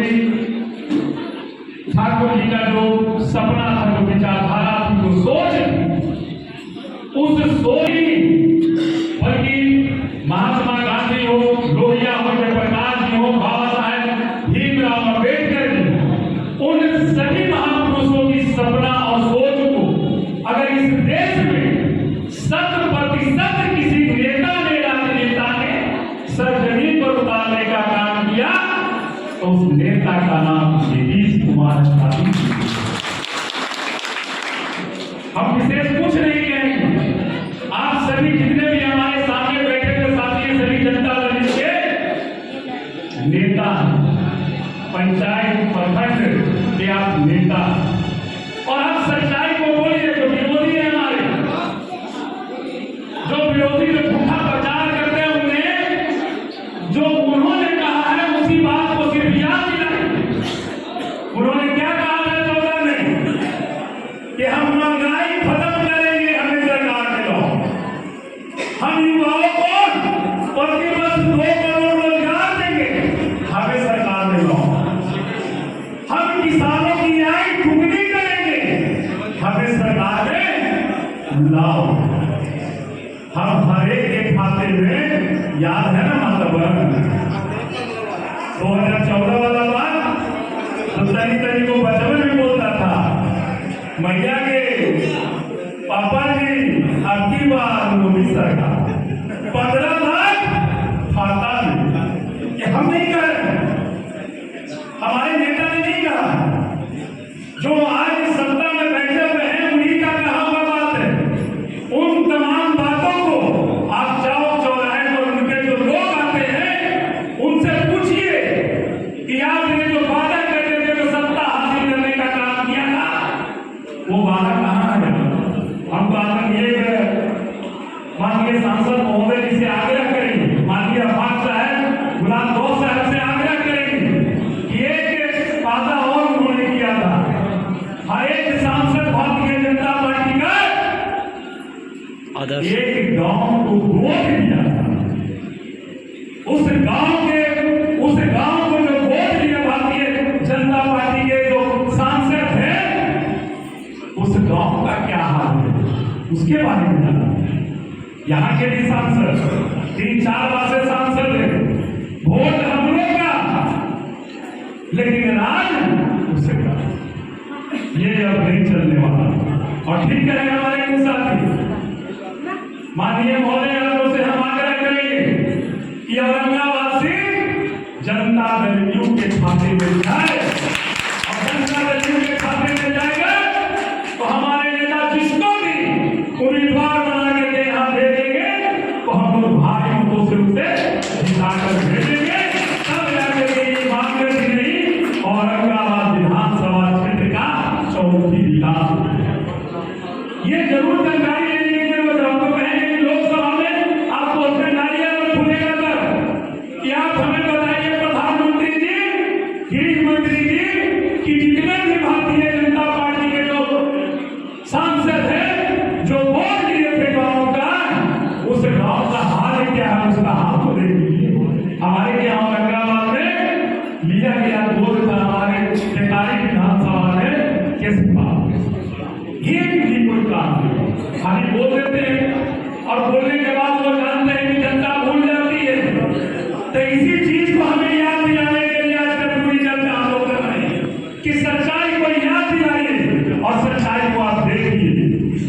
कोई ठाकुर जी का जो सपना था, जो विचारधारा थी, जो सोच थी, उस सोच बल्कि महात्मा गांधी हो, लोहिया हो, जयप्रकाश जी हो, बाबा साहेब भीमराव अम्बेडकर जी, उन सभी महापुरुषों की सपना और सोच को अगर इस देश में 100% किसी नेता ने सरजमीन पर उतारने का काम किया तो उस नेता का नाम नीतीश कुमार है। हम विशेष कुछ नहीं कहेंगे, आप सभी जितने भी हमारे सामने बैठे थे साथी, सभी जनता दल के नेता, पंचायत प्रखंड के आप नेता, और आप सच्चाई को बोलिए। जो विरोधी है हमारे, जो विरोधी जो झूठा प्रचार करते हैं, उन्हें जो उन्होंने कहा है उसी बात को सिर्फ याद दिलाएं। उन्होंने क्या कहा है 14 में कि हम महंगाई खत्म करेंगे, हमें सरकार में लो, हम युवाओं को प्रतिवर्ष 2 करोड़ रोजगार देंगे, हमें सरकार में लो, हम किसानों की आय दुगनी करेंगे, हमें सरकार में लाओ। हम हर एक के खाते में, याद है ना मतलब 2014 वाला बात, तो तनी को बचपन में बोलता था, मैया के पापा जी आपकी बार मोदी सरकार 15 लाख खाता में, ये हम नहीं कर रहे, हमारे नेता ने नहीं कहा, जो आज सत्ता में बैठे हुए हैं उन्हीं का कहा हुआ बात है। उन तमाम बातों को आप जाओ चौराहे पर, उनके जो लोग आते हैं उनसे पूछिए कि आपने जो वादा करते थे, जो सत्ता हासिल करने का काम किया था, वो वादा कहाँ है? हम तो आतंक माननीय सांसद महोदय जी से आग्रह करेंगे, माननीय अफाक साहब, गुलाम गौस साहब से आग्रह करेंगे कि एक वादा और उन्होंने किया था, हर एक सांसद भारतीय जनता पार्टी का एक गांव को वोट दिया था। उस गांव को जो वोट दिया भारतीय जनता पार्टी के जो सांसद हैं, उस गांव का क्या हाल है उसके बारे में जाना। यहाँ के भी सांसद 3-4 बार से सांसद है, वोट हम लोग का, लेकिन राज उसे का, ये अब नहीं चलने वाला। और ठीक करें हमारे साथी माननीय महोदय से हम आग्रह करेंगे कि औरंगाबाद से जनता दल यू के खाते में जाए, और जनता दल यू के खाते में जाएगा तो हमारे नेता जिसको भी उम्मीदवार बना के यहाँ भेजेंगे तो हम लोग भारी मतों से उसे जिताकर भेजेंगे, तब जाकर ये कांग्रेस ही नहीं औरंगाबाद विधानसभा क्षेत्र का चौथी विकास। ये जरूर जानकारी लेने की जरूरत है। हमको कहेंगे लोकसभा में आप बोलते नारियल और खुलेगा तब कि आप हमें बताइए प्रधानमंत्री जी, गृह मंत्री जी, कि जितने भी भारतीय जनता पार्टी के जो सांसद हैं जो वोट दिए थे गाँव का, उस गाँव का हाल क्या है, उसका हाल तो देख लीजिए। हमारे क्या औरंगाबाद में लिया गया वोट था हमारे 43 विधानसभा में किस बात ये भी कोई काम नहीं, खाली बोल देते हैं और बोलने के बाद वो जानते हैं कि जनता भूल जाती है। तो इसी चीज को हमें याद दिलाने के लिए आज तक पूरी जनता हम लोग कर रहे हैं कि सच्चाई को याद दिलाइए, और सच्चाई को आप देखिए,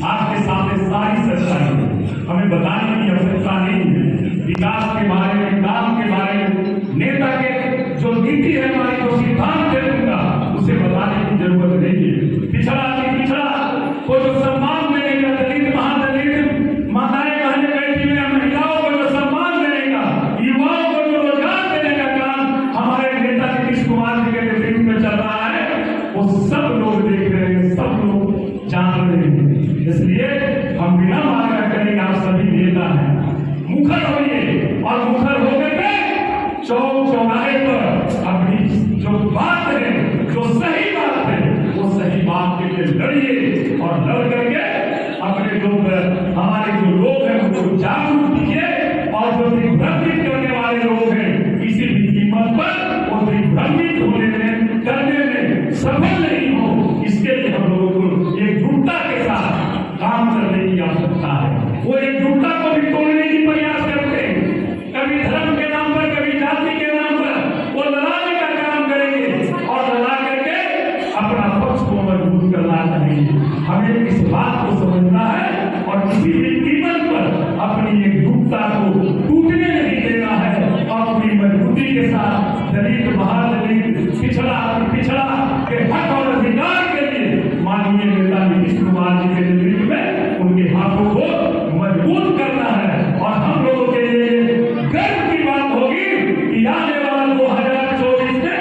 आपके सामने सारी सच्चाई हमें बताने की आवश्यकता नहीं है। विकास के बारे में, काम के बारे में, नेता के जो नीति है हमारी, जो सिद्धांत है उनका, उसे बताने की जरूरत नहीं है। पिछड़ा को जो सम्मान देने का, दलित महादलित माताएं बहनें बैठी हुई महिलाओं को जो सम्मान देने का, युवाओं को जो रोजगार देने का काम हमारे नेता नीतीश कुमार जी के नेतृत्व में चल रहा है, वो सब लोग देख रहे हैं, सब लोग जान रहे हैं। इसलिए हम बिना आग्रह करेंगे, आप सभी नेता हैं, मुखर होइए, और मुखर होकर के चौक चौराहे पर अपनी जो बात है, जो सही बात है, वो सही बात के लिए लड़िए, और लड़ करके अपने जो हमारे जो लोग हैं उनको जागरूक कीजिए, और जो दिग्भ्रमित करने वाले लोग हैं किसी भी कीमत पर वो दिग्भ्रमित होने में सफल नहीं हो, इसके लिए हम लोगों को एकजुटता के साथ काम करने की आवश्यकता है। वो एकजुटता को भी तोड़ने की प्रयास करते हैं, कभी धर्म के नाम पर, कभी जाति के नाम पर वो लड़ाने का काम करेंगे और लड़ा करके अपना पक्ष को मजबूत करना चाहेंगे। हमें इस बात को समझना है और किसी भी कीमत पर अपनी एकजुटता को टूटने नहीं देना है और अपनी मजबूती के साथ दलित, महादलित, पिछड़ा के हक और अधिकार के लिए माननीय नेता नीतीश कुमार जी के नेतृत्व में उनके हाथों को मजबूत करना है। और हम लोगों के लिए गर्व की बात होगी कि आने वाला 2024 में